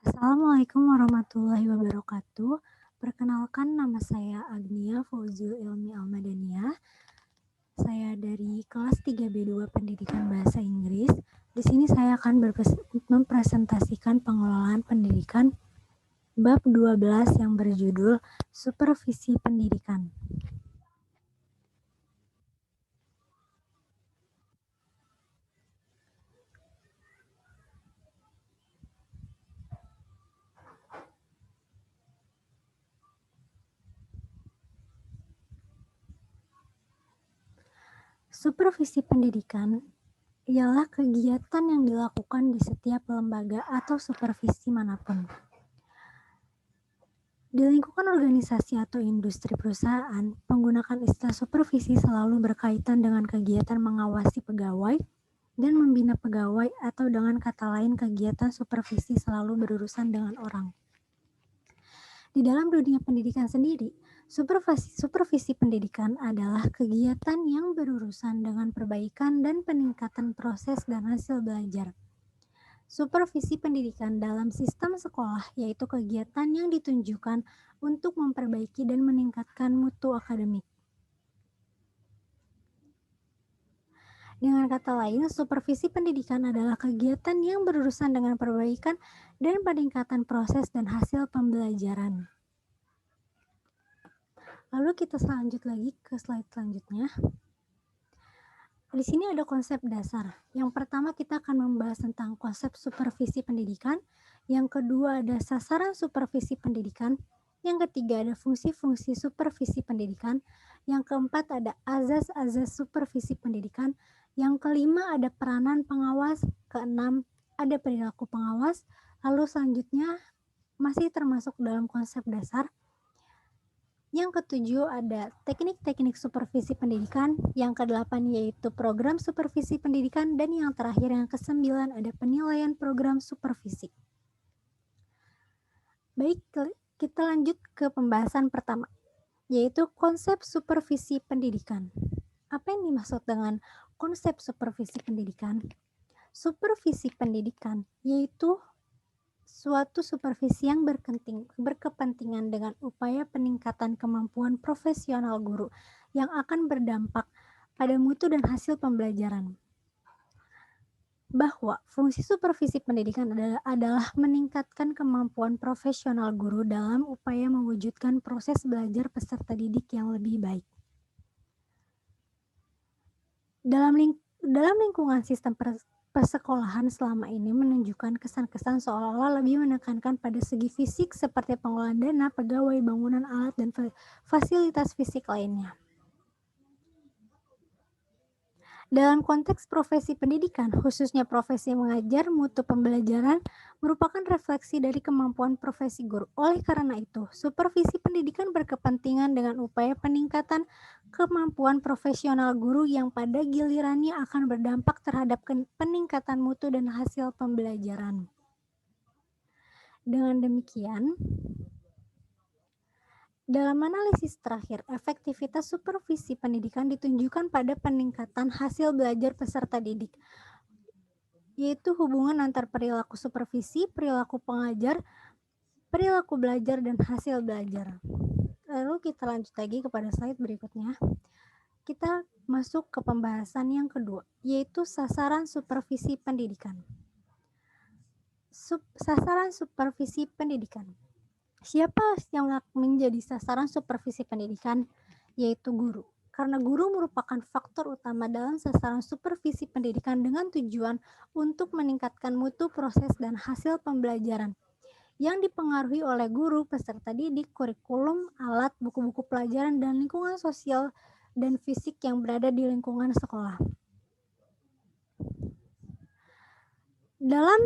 Assalamualaikum warahmatullahi wabarakatuh. Perkenalkan nama saya Agnia Fauzul Ilmi Almadaniyah. Saya dari kelas 3B2 Pendidikan Bahasa Inggris. Di sini saya akan mempresentasikan pengelolaan pendidikan bab 12 yang berjudul Supervisi Pendidikan. Supervisi pendidikan ialah kegiatan yang dilakukan di setiap lembaga atau supervisi manapun. Di lingkungan organisasi atau industri perusahaan, penggunaan istilah supervisi selalu berkaitan dengan kegiatan mengawasi pegawai dan membina pegawai, atau dengan kata lain kegiatan supervisi selalu berurusan dengan orang. Di dalam dunia pendidikan sendiri, supervisi pendidikan adalah kegiatan yang berurusan dengan perbaikan dan peningkatan proses dan hasil belajar. Supervisi pendidikan dalam sistem sekolah yaitu kegiatan yang ditunjukkan untuk memperbaiki dan meningkatkan mutu akademik. Dengan kata lain, supervisi pendidikan adalah kegiatan yang berurusan dengan perbaikan dan peningkatan proses dan hasil pembelajaran. Lalu kita lanjut lagi ke slide selanjutnya. Di sini ada konsep dasar. Yang pertama kita akan membahas tentang konsep supervisi pendidikan. Yang kedua ada sasaran supervisi pendidikan. Yang ketiga ada fungsi-fungsi supervisi pendidikan. Yang keempat ada azas-azas supervisi pendidikan. Yang kelima ada peranan pengawas. Keenam ada perilaku pengawas. Lalu selanjutnya masih termasuk dalam konsep dasar. Yang ketujuh ada teknik-teknik supervisi pendidikan, yang kedelapan yaitu program supervisi pendidikan, dan yang terakhir yang kesembilan ada penilaian program supervisi. Baik, kita lanjut ke pembahasan pertama, yaitu konsep supervisi pendidikan. Apa yang dimaksud dengan konsep supervisi pendidikan? Supervisi pendidikan yaitu suatu supervisi yang berkepentingan dengan upaya peningkatan kemampuan profesional guru yang akan berdampak pada mutu dan hasil pembelajaran. Bahwa fungsi supervisi pendidikan adalah meningkatkan kemampuan profesional guru dalam upaya mewujudkan proses belajar peserta didik yang lebih baik. Dalam lingkungan sistem persekolahan selama ini menunjukkan kesan-kesan seolah-olah lebih menekankan pada segi fisik seperti pengelolaan dana, pegawai, bangunan, alat, dan fasilitas fisik lainnya. Dalam konteks profesi pendidikan, khususnya profesi mengajar, mutu pembelajaran merupakan refleksi dari kemampuan profesi guru. Oleh karena itu, supervisi pendidikan berkepentingan dengan upaya peningkatan kemampuan profesional guru yang pada gilirannya akan berdampak terhadap peningkatan mutu dan hasil pembelajaran. Dengan demikian, dalam analisis terakhir, efektivitas supervisi pendidikan ditunjukkan pada peningkatan hasil belajar peserta didik, yaitu hubungan antar perilaku supervisi, perilaku pengajar, perilaku belajar, dan hasil belajar. Lalu kita lanjut lagi kepada slide berikutnya. Kita masuk ke pembahasan yang kedua, yaitu sasaran supervisi pendidikan. Sasaran supervisi pendidikan. Siapa yang menjadi sasaran supervisi pendidikan? Yaitu guru. Karena guru merupakan faktor utama dalam sasaran supervisi pendidikan dengan tujuan untuk meningkatkan mutu proses dan hasil pembelajaran yang dipengaruhi oleh guru, peserta didik, kurikulum, alat, buku-buku pelajaran, dan lingkungan sosial dan fisik yang berada di lingkungan sekolah. Dalam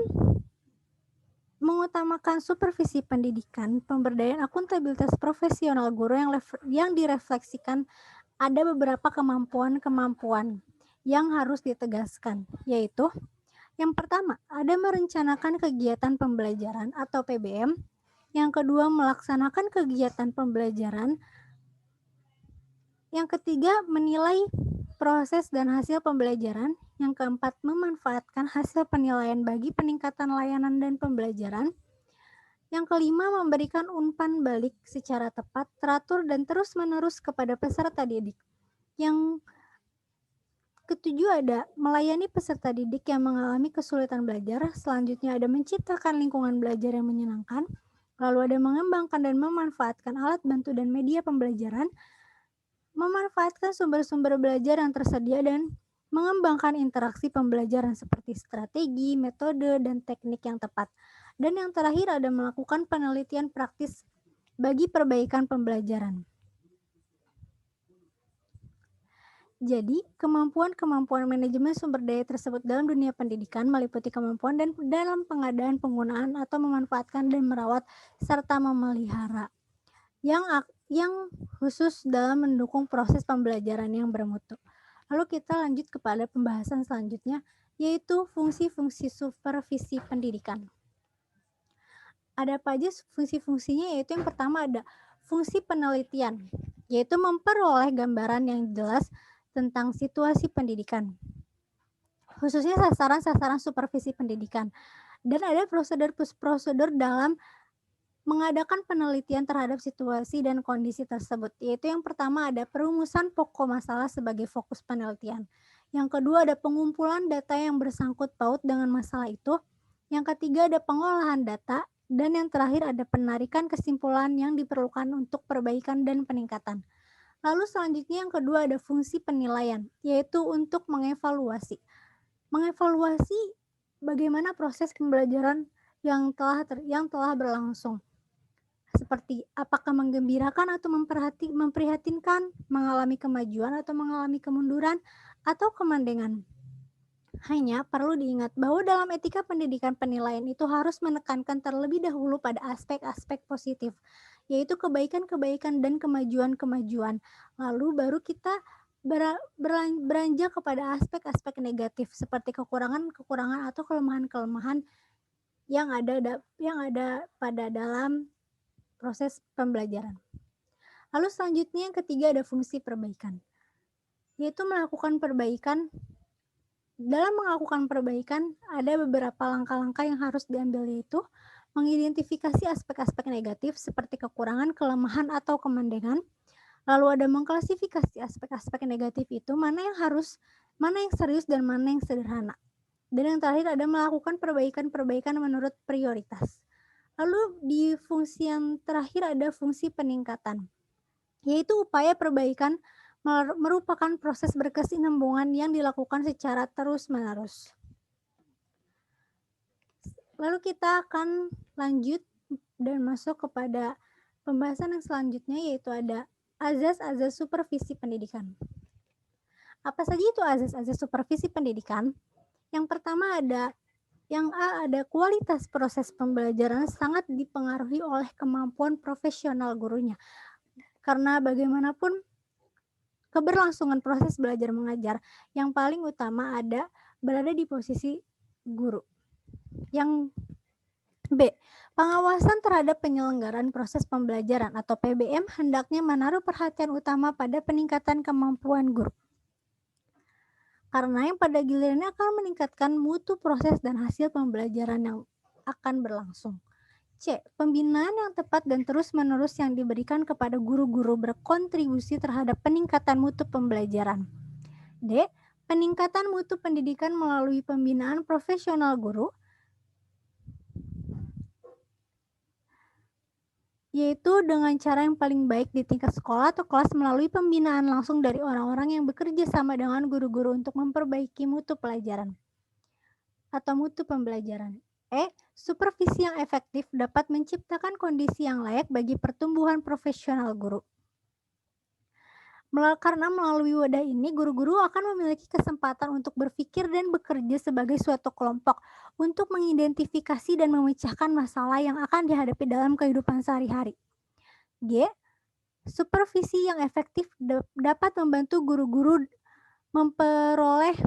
mengutamakan supervisi pendidikan, pemberdayaan akuntabilitas profesional guru yang direfleksikan ada beberapa kemampuan yang harus ditegaskan, yaitu yang pertama, ada merencanakan kegiatan pembelajaran atau PBM. Yang kedua, melaksanakan kegiatan pembelajaran. Yang ketiga, menilai proses dan hasil pembelajaran. Yang keempat, memanfaatkan hasil penilaian bagi peningkatan layanan dan pembelajaran. Yang kelima, memberikan umpan balik secara tepat, teratur, dan terus-menerus kepada peserta didik. Yang ketujuh ada melayani peserta didik yang mengalami kesulitan belajar. Selanjutnya ada menciptakan lingkungan belajar yang menyenangkan. Lalu ada mengembangkan dan memanfaatkan alat bantu dan media pembelajaran, memanfaatkan sumber-sumber belajar yang tersedia, dan mengembangkan interaksi pembelajaran seperti strategi, metode, dan teknik yang tepat. Dan yang terakhir ada melakukan penelitian praktis bagi perbaikan pembelajaran. Jadi, kemampuan-kemampuan manajemen sumber daya tersebut dalam dunia pendidikan meliputi kemampuan dan dalam pengadaan, penggunaan, atau memanfaatkan dan merawat serta memelihara yang khusus dalam mendukung proses pembelajaran yang bermutu. Lalu kita lanjut kepada pembahasan selanjutnya, yaitu fungsi-fungsi supervisi pendidikan. Ada apa aja fungsi-fungsinya? Yaitu yang pertama ada fungsi penelitian, yaitu memperoleh gambaran yang jelas tentang situasi pendidikan, khususnya sasaran-sasaran supervisi pendidikan. Dan ada prosedur-prosedur dalam mengadakan penelitian terhadap situasi dan kondisi tersebut, yaitu yang pertama ada perumusan pokok masalah sebagai fokus penelitian. Yang kedua ada pengumpulan data yang bersangkut paut dengan masalah itu. Yang ketiga ada pengolahan data. Dan yang terakhir ada penarikan kesimpulan yang diperlukan untuk perbaikan dan peningkatan. Lalu selanjutnya yang kedua ada fungsi penilaian, yaitu untuk mengevaluasi. Mengevaluasi bagaimana proses pembelajaran yang telah berlangsung. Seperti apakah menggembirakan atau memprihatinkan, mengalami kemajuan atau mengalami kemunduran, atau kemandengan. Hanya perlu diingat bahwa dalam etika pendidikan penilaian itu harus menekankan terlebih dahulu pada aspek-aspek positif, yaitu kebaikan-kebaikan dan kemajuan-kemajuan. Lalu baru kita beranjak kepada aspek-aspek negatif seperti kekurangan-kekurangan atau kelemahan-kelemahan yang ada pada dalam proses pembelajaran. Lalu selanjutnya yang ketiga ada fungsi perbaikan, yaitu melakukan perbaikan. Dalam melakukan perbaikan, ada beberapa langkah-langkah yang harus diambil, yaitu mengidentifikasi aspek-aspek negatif seperti kekurangan, kelemahan, atau kemandengan. Lalu ada mengklasifikasi aspek-aspek negatif itu, mana yang serius dan mana yang sederhana. Dan yang terakhir ada melakukan perbaikan-perbaikan menurut prioritas. Lalu di fungsi yang terakhir ada fungsi peningkatan, yaitu upaya perbaikan merupakan proses berkesinambungan yang dilakukan secara terus-menerus. Lalu kita akan lanjut dan masuk kepada pembahasan yang selanjutnya, yaitu ada azas-azas supervisi pendidikan. Apa saja itu azas-azas supervisi pendidikan? Yang pertama ada kualitas proses pembelajaran sangat dipengaruhi oleh kemampuan profesional gurunya. Karena bagaimanapun keberlangsungan proses belajar mengajar, yang paling utama berada di posisi guru. Yang B, pengawasan terhadap penyelenggaraan proses pembelajaran atau PBM hendaknya menaruh perhatian utama pada peningkatan kemampuan guru. Karena yang pada gilirannya akan meningkatkan mutu proses dan hasil pembelajaran yang akan berlangsung. C. Pembinaan yang tepat dan terus-menerus yang diberikan kepada guru-guru berkontribusi terhadap peningkatan mutu pembelajaran. D. Peningkatan mutu pendidikan melalui pembinaan profesional guru, yaitu dengan cara yang paling baik di tingkat sekolah atau kelas melalui pembinaan langsung dari orang-orang yang bekerja sama dengan guru-guru untuk memperbaiki mutu pelajaran atau mutu pembelajaran. E. Supervisi yang efektif dapat menciptakan kondisi yang layak bagi pertumbuhan profesional guru. Karena melalui wadah ini, guru-guru akan memiliki kesempatan untuk berpikir dan bekerja sebagai suatu kelompok untuk mengidentifikasi dan memecahkan masalah yang akan dihadapi dalam kehidupan sehari-hari. G. Supervisi yang efektif dapat membantu guru-guru memperoleh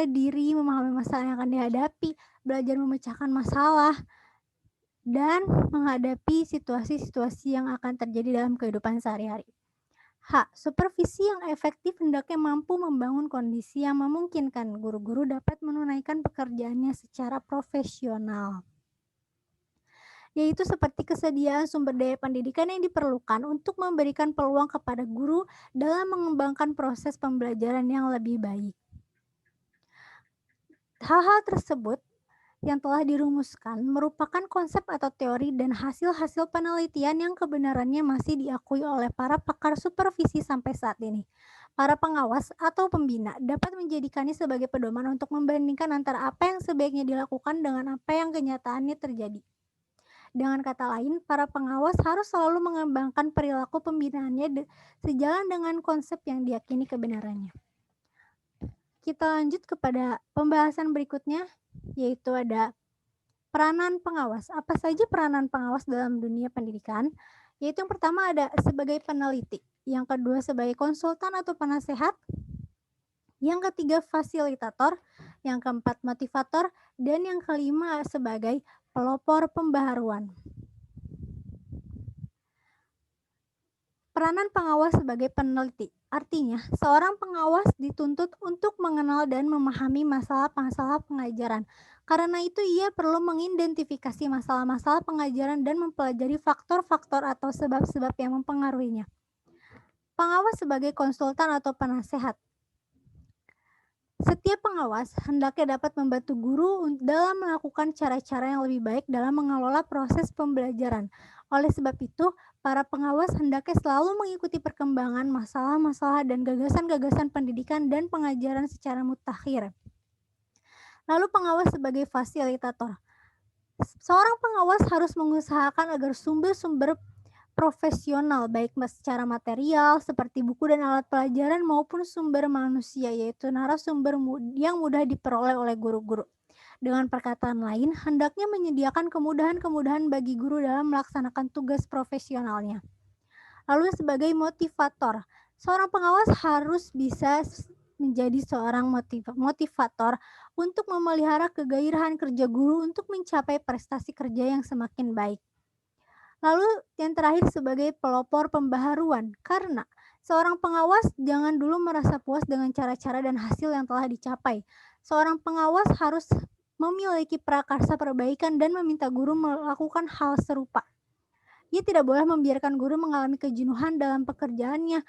diri, memahami masalah yang akan dihadapi, belajar memecahkan masalah, dan menghadapi situasi-situasi yang akan terjadi dalam kehidupan sehari-hari. H. Supervisi yang efektif hendaknya mampu membangun kondisi yang memungkinkan guru-guru dapat menunaikan pekerjaannya secara profesional. yaitu seperti kesediaan sumber daya pendidikan yang diperlukan untuk memberikan peluang kepada guru dalam mengembangkan proses pembelajaran yang lebih baik. Hal-hal tersebut yang telah dirumuskan merupakan konsep atau teori dan hasil-hasil penelitian yang kebenarannya masih diakui oleh para pakar supervisi sampai saat ini. Para pengawas atau pembina dapat menjadikannya sebagai pedoman untuk membandingkan antara apa yang sebaiknya dilakukan dengan apa yang kenyataannya terjadi. Dengan kata lain, para pengawas harus selalu mengembangkan perilaku pembinaannya sejalan dengan konsep yang diyakini kebenarannya. Kita lanjut kepada pembahasan berikutnya, yaitu ada peranan pengawas. Apa saja peranan pengawas dalam dunia pendidikan? Yaitu yang pertama ada sebagai peneliti, yang kedua sebagai konsultan atau penasehat, yang ketiga fasilitator, yang keempat motivator, dan yang kelima sebagai pelopor pembaharuan. Peranan pengawas sebagai peneliti, artinya seorang pengawas dituntut untuk mengenal dan memahami masalah-masalah pengajaran. Karena itu ia perlu mengidentifikasi masalah-masalah pengajaran dan mempelajari faktor-faktor atau sebab-sebab yang mempengaruhinya. Pengawas sebagai konsultan atau penasehat. Setiap pengawas hendaknya dapat membantu guru dalam melakukan cara-cara yang lebih baik dalam mengelola proses pembelajaran. Oleh sebab itu, para pengawas hendaknya selalu mengikuti perkembangan masalah-masalah dan gagasan-gagasan pendidikan dan pengajaran secara mutakhir. Lalu pengawas sebagai fasilitator. Seorang pengawas harus mengusahakan agar sumber-sumber profesional baik secara material seperti buku dan alat pelajaran maupun sumber manusia yaitu narasumber yang mudah diperoleh oleh guru-guru. Dengan perkataan lain, hendaknya menyediakan kemudahan-kemudahan bagi guru dalam melaksanakan tugas profesionalnya. Lalu sebagai motivator, seorang pengawas harus bisa menjadi seorang motivator untuk memelihara kegairahan kerja guru untuk mencapai prestasi kerja yang semakin baik. Lalu yang terakhir sebagai pelopor pembaharuan, karena seorang pengawas jangan dulu merasa puas dengan cara-cara dan hasil yang telah dicapai. Seorang pengawas harus memiliki prakarsa perbaikan dan meminta guru melakukan hal serupa. Ia tidak boleh membiarkan guru mengalami kejenuhan dalam pekerjaannya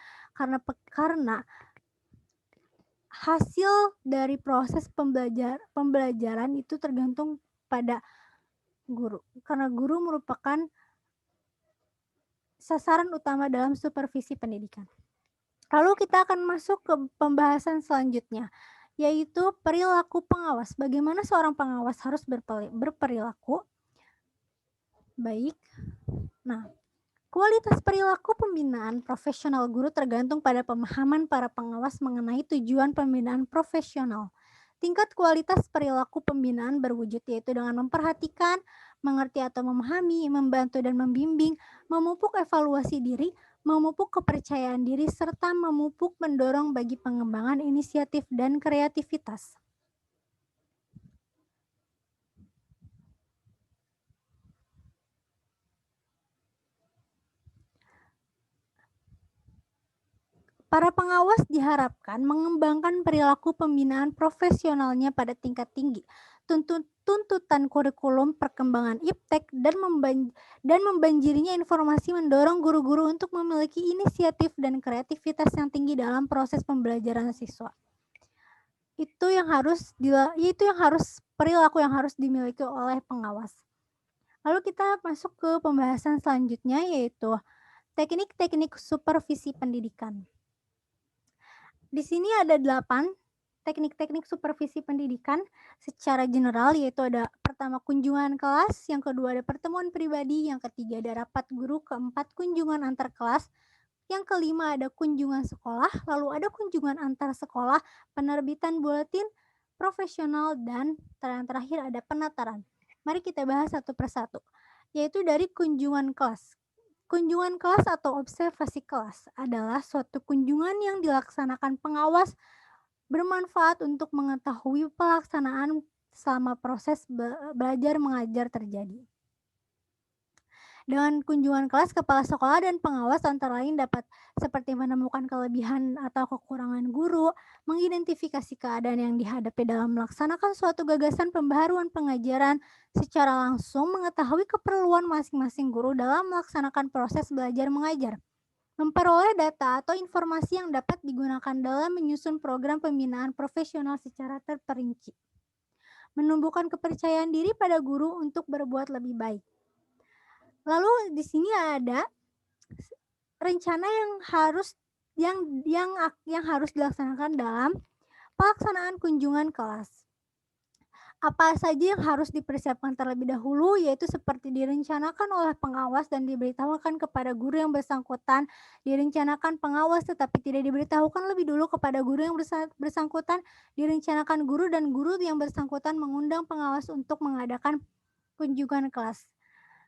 karena hasil dari proses pembelajaran itu tergantung pada guru. Karena guru merupakan sasaran utama dalam supervisi pendidikan. Lalu kita akan masuk ke pembahasan selanjutnya, yaitu perilaku pengawas. Bagaimana seorang pengawas harus berperilaku baik? Nah, kualitas perilaku pembinaan profesional guru tergantung pada pemahaman para pengawas mengenai tujuan pembinaan profesional. Tingkat kualitas perilaku pembinaan berwujud yaitu dengan memperhatikan, mengerti atau memahami, membantu dan membimbing, memupuk evaluasi diri, memupuk kepercayaan diri, serta memupuk mendorong bagi pengembangan inisiatif dan kreativitas. Para pengawas diharapkan mengembangkan perilaku pembinaan profesionalnya pada tingkat tinggi, tuntutan kurikulum, perkembangan iptek, dan membanjirinya informasi mendorong guru-guru untuk memiliki inisiatif dan kreativitas yang tinggi dalam proses pembelajaran siswa. Itu yang harus perilaku yang harus dimiliki oleh pengawas. Lalu kita masuk ke pembahasan selanjutnya yaitu teknik-teknik supervisi pendidikan. Di sini ada 8 teknik-teknik supervisi pendidikan secara general, yaitu ada pertama kunjungan kelas, yang kedua ada pertemuan pribadi, yang ketiga ada rapat guru, keempat kunjungan antar kelas, yang kelima ada kunjungan sekolah, lalu ada kunjungan antar sekolah, penerbitan buletin profesional, dan yang terakhir ada penataran. Mari kita bahas satu persatu, yaitu dari kunjungan kelas. Kunjungan kelas atau observasi kelas adalah suatu kunjungan yang dilaksanakan pengawas bermanfaat untuk mengetahui pelaksanaan selama proses belajar mengajar terjadi. Dengan kunjungan kelas, kepala sekolah dan pengawas antara lain dapat seperti menemukan kelebihan atau kekurangan guru, mengidentifikasi keadaan yang dihadapi dalam melaksanakan suatu gagasan pembaharuan pengajaran, secara langsung mengetahui keperluan masing-masing guru dalam melaksanakan proses belajar mengajar, memperoleh data atau informasi yang dapat digunakan dalam menyusun program pembinaan profesional secara terperinci, menumbuhkan kepercayaan diri pada guru untuk berbuat lebih baik. Lalu di sini ada rencana yang harus dilaksanakan dalam pelaksanaan kunjungan kelas. Apa saja yang harus dipersiapkan terlebih dahulu, yaitu seperti direncanakan oleh pengawas dan diberitahukan kepada guru yang bersangkutan, direncanakan pengawas tetapi tidak diberitahukan lebih dulu kepada guru yang bersangkutan, direncanakan guru dan guru yang bersangkutan mengundang pengawas untuk mengadakan kunjungan kelas.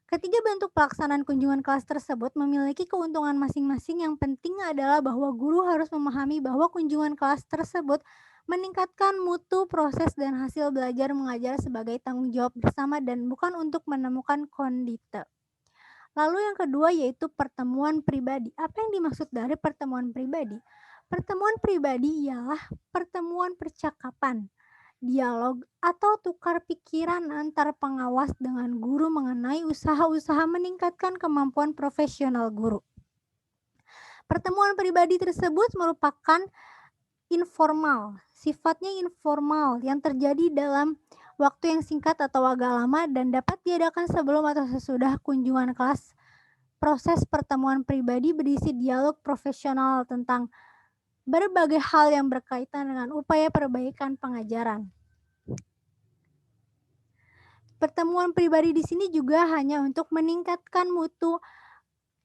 Ketiga bentuk pelaksanaan kunjungan kelas tersebut memiliki keuntungan masing-masing. Yang penting adalah bahwa guru harus memahami bahwa kunjungan kelas tersebut meningkatkan mutu proses dan hasil belajar mengajar sebagai tanggung jawab bersama dan bukan untuk menemukan kondite. Lalu yang kedua yaitu pertemuan pribadi. Apa yang dimaksud dari pertemuan pribadi? Pertemuan pribadi ialah pertemuan percakapan, dialog, atau tukar pikiran antar pengawas dengan guru mengenai usaha-usaha meningkatkan kemampuan profesional guru. Pertemuan pribadi tersebut merupakan informal, sifatnya informal yang terjadi dalam waktu yang singkat atau agak lama dan dapat diadakan sebelum atau sesudah kunjungan kelas. Proses pertemuan pribadi berisi dialog profesional tentang berbagai hal yang berkaitan dengan upaya perbaikan pengajaran. Pertemuan pribadi di sini juga hanya untuk meningkatkan mutu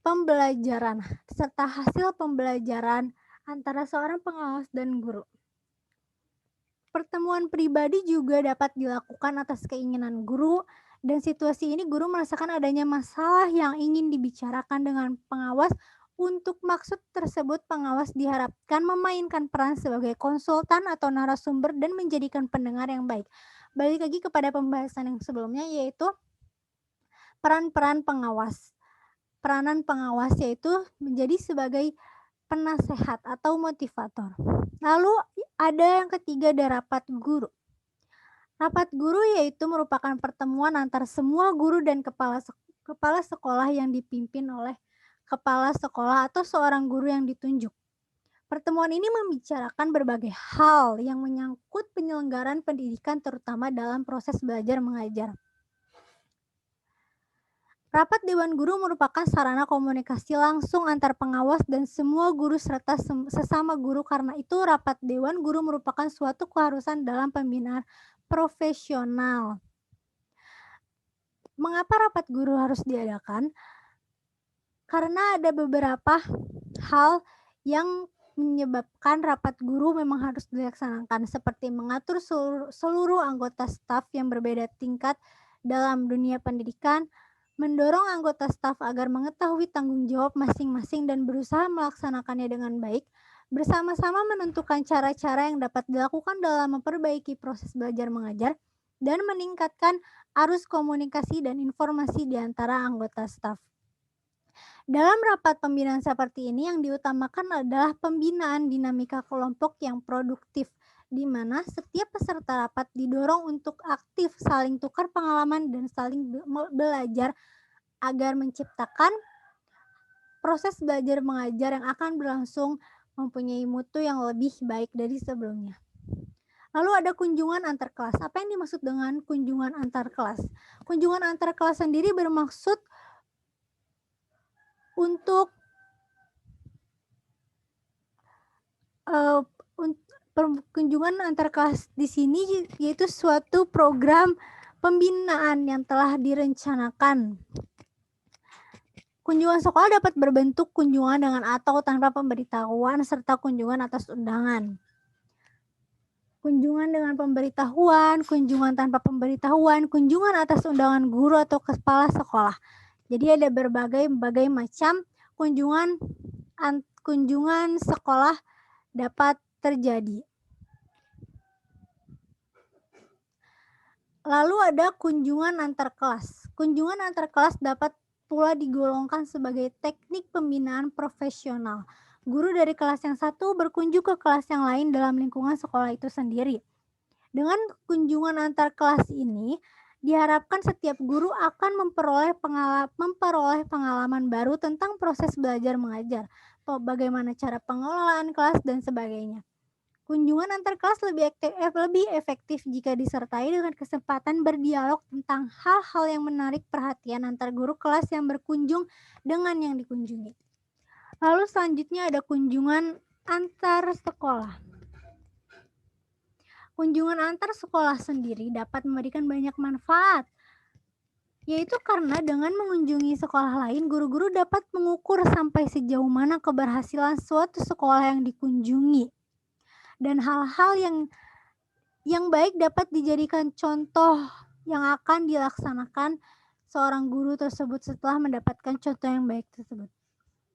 pembelajaran serta hasil pembelajaran antara seorang pengawas dan guru. Pertemuan pribadi juga dapat dilakukan atas keinginan guru, dan situasi ini guru merasakan adanya masalah yang ingin dibicarakan dengan pengawas. Untuk maksud tersebut, pengawas diharapkan memainkan peran sebagai konsultan atau narasumber dan menjadikan pendengar yang baik. Balik lagi kepada pembahasan yang sebelumnya, yaitu peran-peran pengawas. Peranan pengawas yaitu menjadi sebagai penasehat atau motivator. Lalu ada yang ketiga, ada rapat guru. Rapat guru yaitu merupakan pertemuan antar semua guru dan kepala sekolah yang dipimpin oleh kepala sekolah atau seorang guru yang ditunjuk. Pertemuan ini membicarakan berbagai hal yang menyangkut penyelenggaraan pendidikan terutama dalam proses belajar mengajar. Rapat Dewan Guru merupakan sarana komunikasi langsung antar pengawas dan semua guru serta sesama guru. Karena itu, rapat Dewan Guru merupakan suatu keharusan dalam pembinaan profesional. Mengapa rapat guru harus diadakan? Karena ada beberapa hal yang menyebabkan rapat guru memang harus dilaksanakan, seperti mengatur seluruh anggota staf yang berbeda tingkat dalam dunia pendidikan, mendorong anggota staf agar mengetahui tanggung jawab masing-masing dan berusaha melaksanakannya dengan baik, bersama-sama menentukan cara-cara yang dapat dilakukan dalam memperbaiki proses belajar mengajar, dan meningkatkan arus komunikasi dan informasi di antara anggota staf. Dalam rapat pembinaan seperti ini, yang diutamakan adalah pembinaan dinamika kelompok yang produktif, di mana setiap peserta rapat didorong untuk aktif saling tukar pengalaman dan saling belajar agar menciptakan proses belajar mengajar yang akan berlangsung mempunyai mutu yang lebih baik dari sebelumnya. Lalu ada kunjungan antar kelas. Apa yang dimaksud dengan kunjungan antar kelas? Kunjungan antar kelas sendiri bermaksud untuk kunjungan antar kelas di sini yaitu suatu program pembinaan yang telah direncanakan. Kunjungan sekolah dapat berbentuk kunjungan dengan atau tanpa pemberitahuan serta kunjungan atas undangan. Kunjungan dengan pemberitahuan, kunjungan tanpa pemberitahuan, kunjungan atas undangan guru atau kepala sekolah. Jadi ada berbagai macam kunjungan sekolah dapat terjadi. Lalu ada kunjungan antar kelas. Kunjungan antar kelas dapat pula digolongkan sebagai teknik pembinaan profesional. Guru dari kelas yang satu berkunjung ke kelas yang lain dalam lingkungan sekolah itu sendiri. Dengan kunjungan antar kelas ini, diharapkan setiap guru akan memperoleh pengalaman baru tentang proses belajar mengajar, bagaimana cara pengelolaan kelas, dan sebagainya. Kunjungan antar kelas lebih efektif jika disertai dengan kesempatan berdialog tentang hal-hal yang menarik perhatian antar guru kelas yang berkunjung dengan yang dikunjungi. Lalu selanjutnya ada kunjungan antar sekolah. Kunjungan antar sekolah sendiri dapat memberikan banyak manfaat, yaitu karena dengan mengunjungi sekolah lain, guru-guru dapat mengukur sampai sejauh mana keberhasilan suatu sekolah yang dikunjungi. Dan hal-hal yang baik dapat dijadikan contoh yang akan dilaksanakan seorang guru tersebut setelah mendapatkan contoh yang baik tersebut.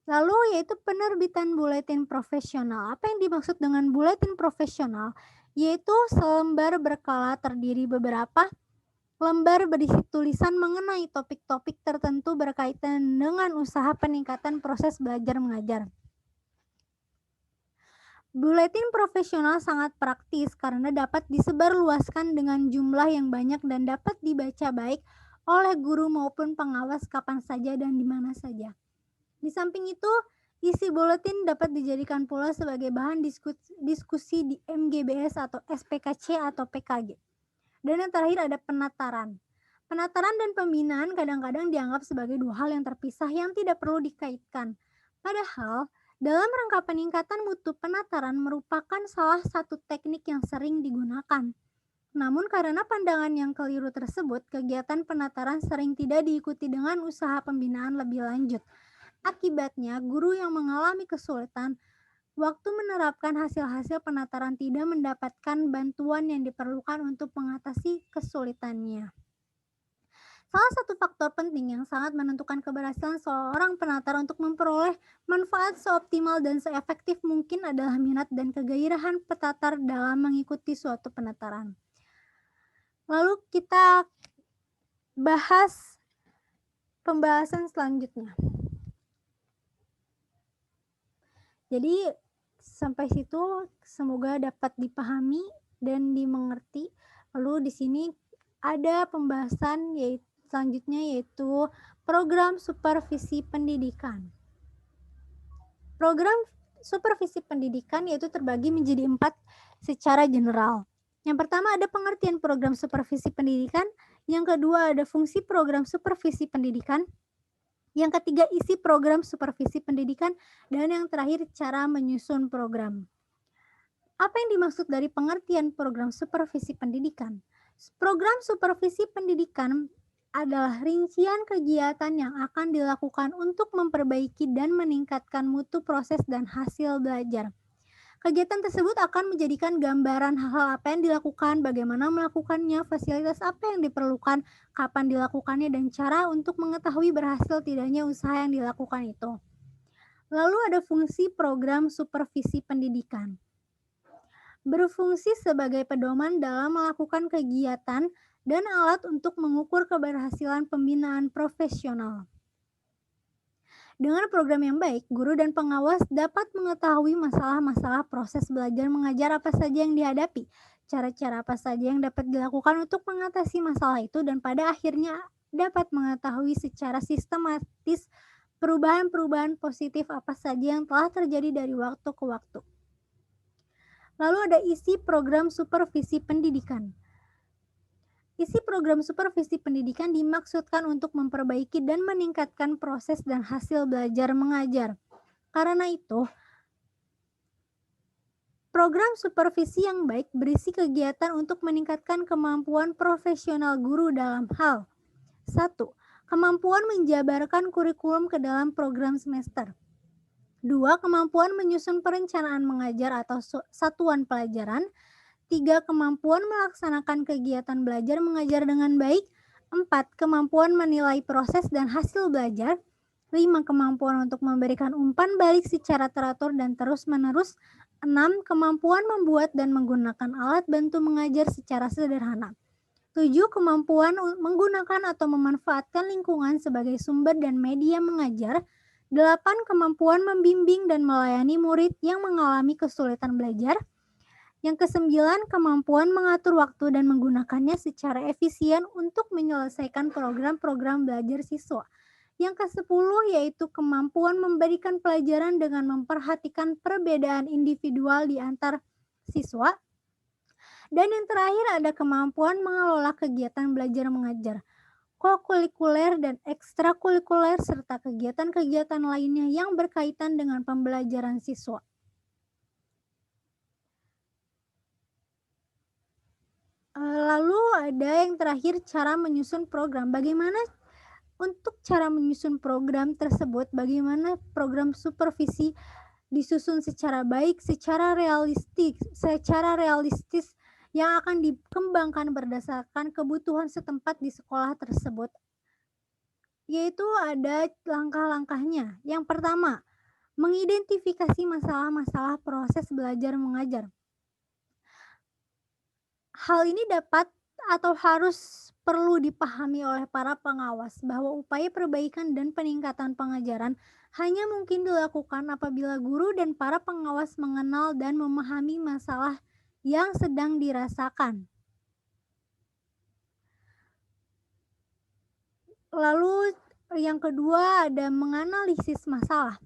Lalu yaitu penerbitan buletin profesional. Apa yang dimaksud dengan buletin profesional? Yaitu selembar berkala terdiri beberapa lembar berisi tulisan mengenai topik-topik tertentu berkaitan dengan usaha peningkatan proses belajar mengajar. Buletin profesional sangat praktis karena dapat disebarluaskan dengan jumlah yang banyak dan dapat dibaca baik oleh guru maupun pengawas kapan saja dan di mana saja. Di samping itu, isi buletin dapat dijadikan pula sebagai bahan diskusi di MGBS atau SPKC atau PKG. Dan yang terakhir ada penataran. Penataran dan pembinaan kadang-kadang dianggap sebagai dua hal yang terpisah yang tidak perlu dikaitkan. Padahal, dalam rangka peningkatan mutu, penataran merupakan salah satu teknik yang sering digunakan. Namun karena pandangan yang keliru tersebut, kegiatan penataran sering tidak diikuti dengan usaha pembinaan lebih lanjut. Akibatnya, guru yang mengalami kesulitan waktu menerapkan hasil-hasil penataran tidak mendapatkan bantuan yang diperlukan untuk mengatasi kesulitannya. Salah satu faktor penting yang sangat menentukan keberhasilan seorang penata untuk memperoleh manfaat seoptimal dan seefektif mungkin adalah minat dan kegairahan petatar dalam mengikuti suatu penataran. Lalu kita bahas pembahasan selanjutnya. Jadi sampai situ semoga dapat dipahami dan dimengerti. Lalu di sini ada pembahasan selanjutnya yaitu program supervisi pendidikan. Program supervisi pendidikan yaitu terbagi menjadi 4 secara general. Yang pertama ada pengertian program supervisi pendidikan, yang kedua ada fungsi program supervisi pendidikan, yang ketiga isi program supervisi pendidikan, dan yang terakhir cara menyusun program. Apa yang dimaksud dari pengertian program supervisi pendidikan? Program supervisi pendidikan adalah rincian kegiatan yang akan dilakukan untuk memperbaiki dan meningkatkan mutu proses dan hasil belajar. Kegiatan tersebut akan menjadikan gambaran hal-hal apa yang dilakukan, bagaimana melakukannya, fasilitas apa yang diperlukan, kapan dilakukannya, dan cara untuk mengetahui berhasil tidaknya usaha yang dilakukan itu. Lalu ada fungsi program supervisi pendidikan. Berfungsi sebagai pedoman dalam melakukan kegiatan dan alat untuk mengukur keberhasilan pembinaan profesional. Dengan program yang baik, guru dan pengawas dapat mengetahui masalah-masalah proses belajar mengajar apa saja yang dihadapi, cara-cara apa saja yang dapat dilakukan untuk mengatasi masalah itu, dan pada akhirnya dapat mengetahui secara sistematis perubahan-perubahan positif apa saja yang telah terjadi dari waktu ke waktu. Lalu ada isi program supervisi pendidikan. Isi program supervisi pendidikan dimaksudkan untuk memperbaiki dan meningkatkan proses dan hasil belajar mengajar. Karena itu, program supervisi yang baik berisi kegiatan untuk meningkatkan kemampuan profesional guru dalam hal 1. Kemampuan menjabarkan kurikulum ke dalam program semester. 2. Kemampuan menyusun perencanaan mengajar atau satuan pelajaran. 3. Kemampuan melaksanakan kegiatan belajar mengajar dengan baik. 4. Kemampuan menilai proses dan hasil belajar. 5. Kemampuan untuk memberikan umpan balik secara teratur dan terus-menerus. 6. Kemampuan membuat dan menggunakan alat bantu mengajar secara sederhana. 7. Kemampuan menggunakan atau memanfaatkan lingkungan sebagai sumber dan media mengajar. 8. Kemampuan membimbing dan melayani murid yang mengalami kesulitan belajar. Yang ke-9, kemampuan mengatur waktu dan menggunakannya secara efisien untuk menyelesaikan program-program belajar siswa. Yang ke-10 yaitu kemampuan memberikan pelajaran dengan memperhatikan perbedaan individual di antar siswa. Dan yang terakhir ada kemampuan mengelola kegiatan belajar mengajar, kokurikuler dan ekstrakurikuler serta kegiatan-kegiatan lainnya yang berkaitan dengan pembelajaran siswa. Lalu ada yang terakhir, cara menyusun program. Bagaimana untuk cara menyusun program tersebut, bagaimana program supervisi disusun secara baik, secara realistis yang akan dikembangkan berdasarkan kebutuhan setempat di sekolah tersebut. Yaitu ada langkah-langkahnya. Yang pertama, mengidentifikasi masalah-masalah proses belajar mengajar. Hal ini dapat atau harus perlu dipahami oleh para pengawas bahwa upaya perbaikan dan peningkatan pengajaran hanya mungkin dilakukan apabila guru dan para pengawas mengenal dan memahami masalah yang sedang dirasakan. Lalu yang kedua ada menganalisis masalah.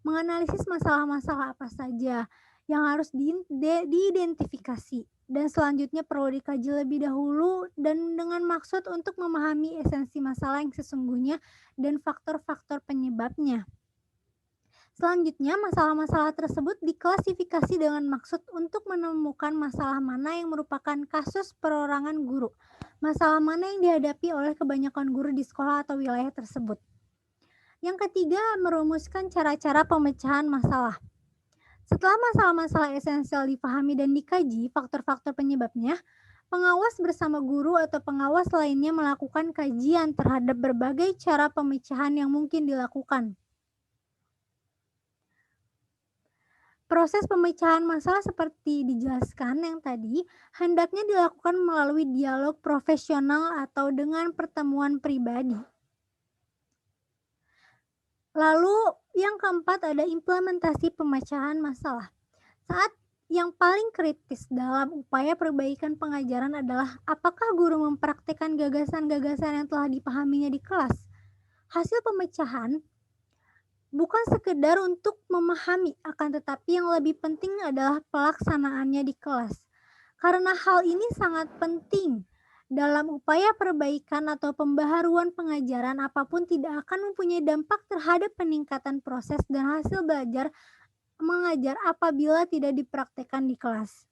Menganalisis masalah-masalah apa saja yang harus diidentifikasi dan selanjutnya perlu dikaji lebih dahulu dan dengan maksud untuk memahami esensi masalah yang sesungguhnya dan faktor-faktor penyebabnya. Selanjutnya, masalah-masalah tersebut diklasifikasi dengan maksud untuk menemukan masalah mana yang merupakan kasus perorangan guru, masalah mana yang dihadapi oleh kebanyakan guru di sekolah atau wilayah tersebut. Yang ketiga, merumuskan cara-cara pemecahan masalah. Setelah masalah-masalah esensial dipahami dan dikaji faktor-faktor penyebabnya, pengawas bersama guru atau pengawas lainnya melakukan kajian terhadap berbagai cara pemecahan yang mungkin dilakukan. Proses pemecahan masalah seperti dijelaskan yang tadi, hendaknya dilakukan melalui dialog profesional atau dengan pertemuan pribadi. Lalu yang keempat ada implementasi pemecahan masalah. Saat yang paling kritis dalam upaya perbaikan pengajaran adalah apakah guru mempraktikkan gagasan-gagasan yang telah dipahaminya di kelas. Hasil pemecahan bukan sekedar untuk memahami, akan tetapi yang lebih penting adalah pelaksanaannya di kelas. Karena hal ini sangat penting dalam upaya perbaikan atau pembaharuan pengajaran, apapun tidak akan mempunyai dampak terhadap peningkatan proses dan hasil belajar mengajar apabila tidak dipraktekkan di kelas.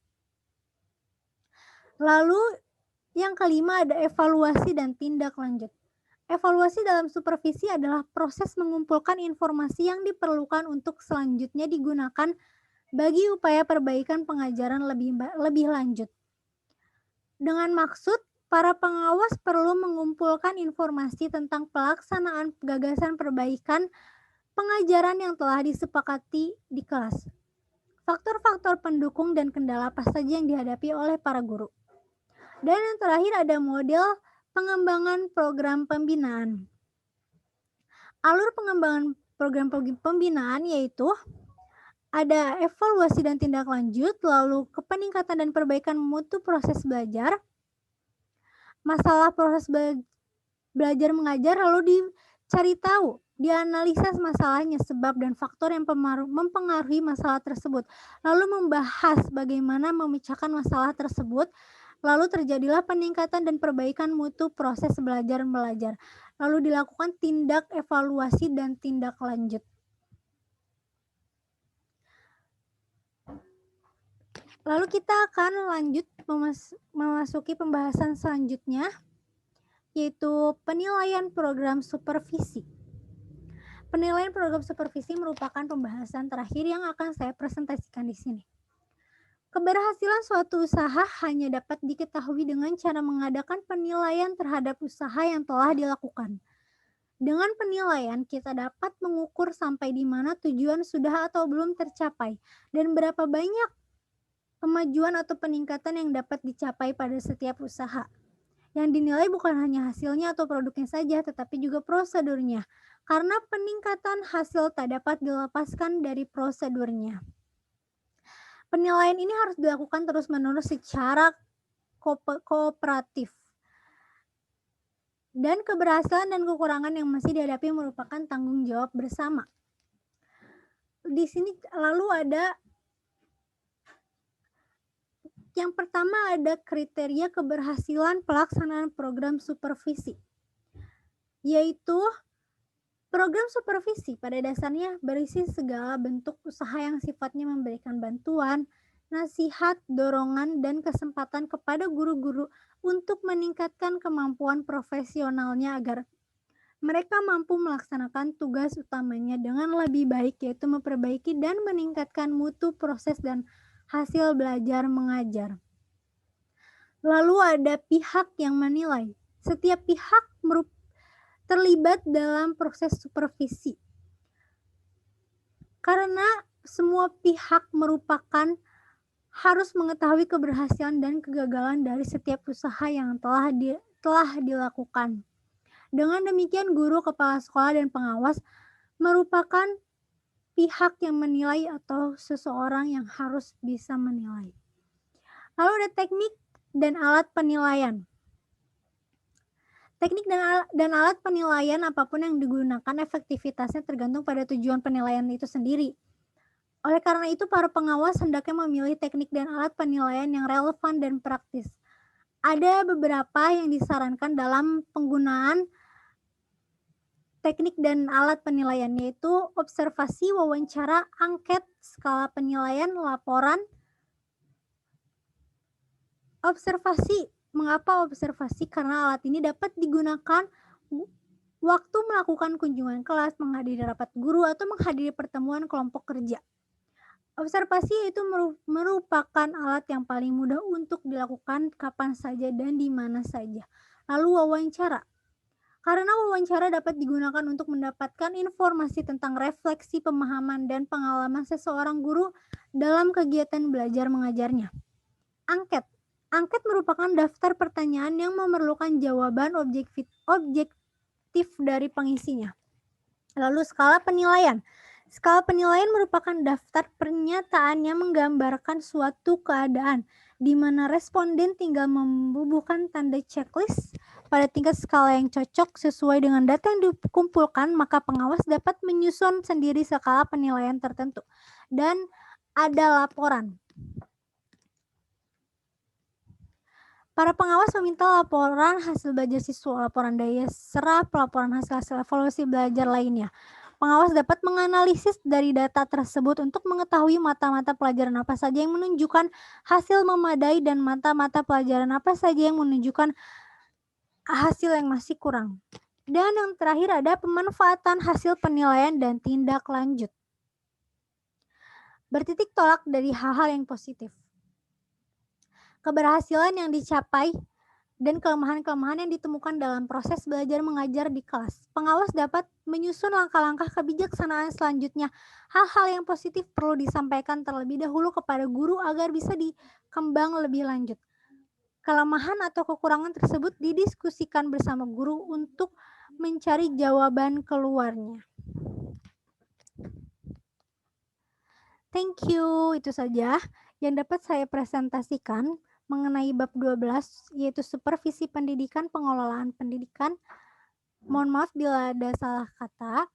Lalu yang kelima ada evaluasi dan tindak lanjut. Evaluasi dalam supervisi adalah proses mengumpulkan informasi yang diperlukan untuk selanjutnya digunakan bagi upaya perbaikan pengajaran lebih lanjut. Dengan maksud, para pengawas perlu mengumpulkan informasi tentang pelaksanaan gagasan perbaikan pengajaran yang telah disepakati di kelas. Faktor-faktor pendukung dan kendala apa saja yang dihadapi oleh para guru. Dan yang terakhir ada model pengembangan program pembinaan. Alur pengembangan program pembinaan yaitu ada evaluasi dan tindak lanjut, lalu kepeningkatan dan perbaikan mutu proses belajar, masalah proses belajar mengajar, lalu dicari tahu, dianalisa masalahnya, sebab dan faktor yang mempengaruhi masalah tersebut, lalu membahas bagaimana memecahkan masalah tersebut. Lalu terjadilah peningkatan dan perbaikan mutu proses belajar mengajar. Lalu dilakukan tindak evaluasi dan tindak lanjut. Lalu kita akan lanjut memasuki pembahasan selanjutnya, yaitu penilaian program supervisi. Penilaian program supervisi merupakan pembahasan terakhir yang akan saya presentasikan di sini. Keberhasilan suatu usaha hanya dapat diketahui dengan cara mengadakan penilaian terhadap usaha yang telah dilakukan. Dengan penilaian, kita dapat mengukur sampai di mana tujuan sudah atau belum tercapai dan berapa banyak kemajuan atau peningkatan yang dapat dicapai pada setiap usaha. Yang dinilai bukan hanya hasilnya atau produknya saja, tetapi juga prosedurnya. Karena peningkatan hasil tak dapat dilepaskan dari prosedurnya. Penilaian ini harus dilakukan terus-menerus secara kooperatif. Dan keberhasilan dan kekurangan yang masih dihadapi merupakan tanggung jawab bersama. Di sini lalu ada yang pertama, ada kriteria keberhasilan pelaksanaan program supervisi, yaitu program supervisi pada dasarnya berisi segala bentuk usaha yang sifatnya memberikan bantuan, nasihat, dorongan, dan kesempatan kepada guru-guru untuk meningkatkan kemampuan profesionalnya agar mereka mampu melaksanakan tugas utamanya dengan lebih baik, yaitu memperbaiki dan meningkatkan mutu proses dan hasil belajar mengajar. Lalu ada pihak yang menilai. Setiap pihak terlibat dalam proses supervisi. Karena semua pihak harus mengetahui keberhasilan dan kegagalan dari setiap usaha yang telah dilakukan. Dengan demikian, guru, kepala sekolah, dan pengawas merupakan pihak yang menilai atau seseorang yang harus bisa menilai. Lalu ada teknik dan alat penilaian. Teknik dan alat penilaian apapun yang digunakan, efektivitasnya tergantung pada tujuan penilaian itu sendiri. Oleh karena itu, para pengawas hendaknya memilih teknik dan alat penilaian yang relevan dan praktis. Ada beberapa yang disarankan dalam penggunaan teknik dan alat penilaian, yaitu observasi, wawancara, angket, skala penilaian, laporan. Observasi. Mengapa observasi? Karena alat ini dapat digunakan waktu melakukan kunjungan kelas, menghadiri rapat guru, atau menghadiri pertemuan kelompok kerja. Observasi itu merupakan alat yang paling mudah untuk dilakukan kapan saja dan di mana saja. Lalu wawancara. Karena wawancara dapat digunakan untuk mendapatkan informasi tentang refleksi, pemahaman, dan pengalaman seseorang guru dalam kegiatan belajar mengajarnya. Angket. Angket merupakan daftar pertanyaan yang memerlukan jawaban objektif dari pengisinya. Lalu skala penilaian. Skala penilaian merupakan daftar pernyataan yang menggambarkan suatu keadaan, di mana responden tinggal membubuhkan tanda checklist pada tingkat skala yang cocok sesuai dengan data yang dikumpulkan, maka pengawas dapat menyusun sendiri skala penilaian tertentu. Dan ada laporan. Para pengawas meminta laporan hasil belajar siswa, laporan daya serap, laporan hasil evaluasi belajar lainnya. Pengawas dapat menganalisis dari data tersebut untuk mengetahui mata-mata pelajaran apa saja yang menunjukkan hasil memadai dan mata-mata pelajaran apa saja yang menunjukkan hasil yang masih kurang. Dan yang terakhir ada pemanfaatan hasil penilaian dan tindak lanjut. Bertitik tolak dari hal-hal yang positif. Keberhasilan yang dicapai dan kelemahan-kelemahan yang ditemukan dalam proses belajar mengajar di kelas. Pengawas dapat menyusun langkah-langkah kebijaksanaan selanjutnya. Hal-hal yang positif perlu disampaikan terlebih dahulu kepada guru agar bisa dikembang lebih lanjut. Kelemahan atau kekurangan tersebut didiskusikan bersama guru untuk mencari jawaban keluarnya. Thank you, itu saja yang dapat saya presentasikan mengenai bab 12, yaitu supervisi pendidikan, pengelolaan pendidikan. Mohon maaf bila ada salah kata.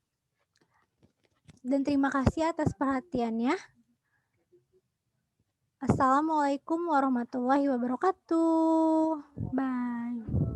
Dan terima kasih atas perhatiannya. Assalamualaikum warahmatullahi wabarakatuh. Bye.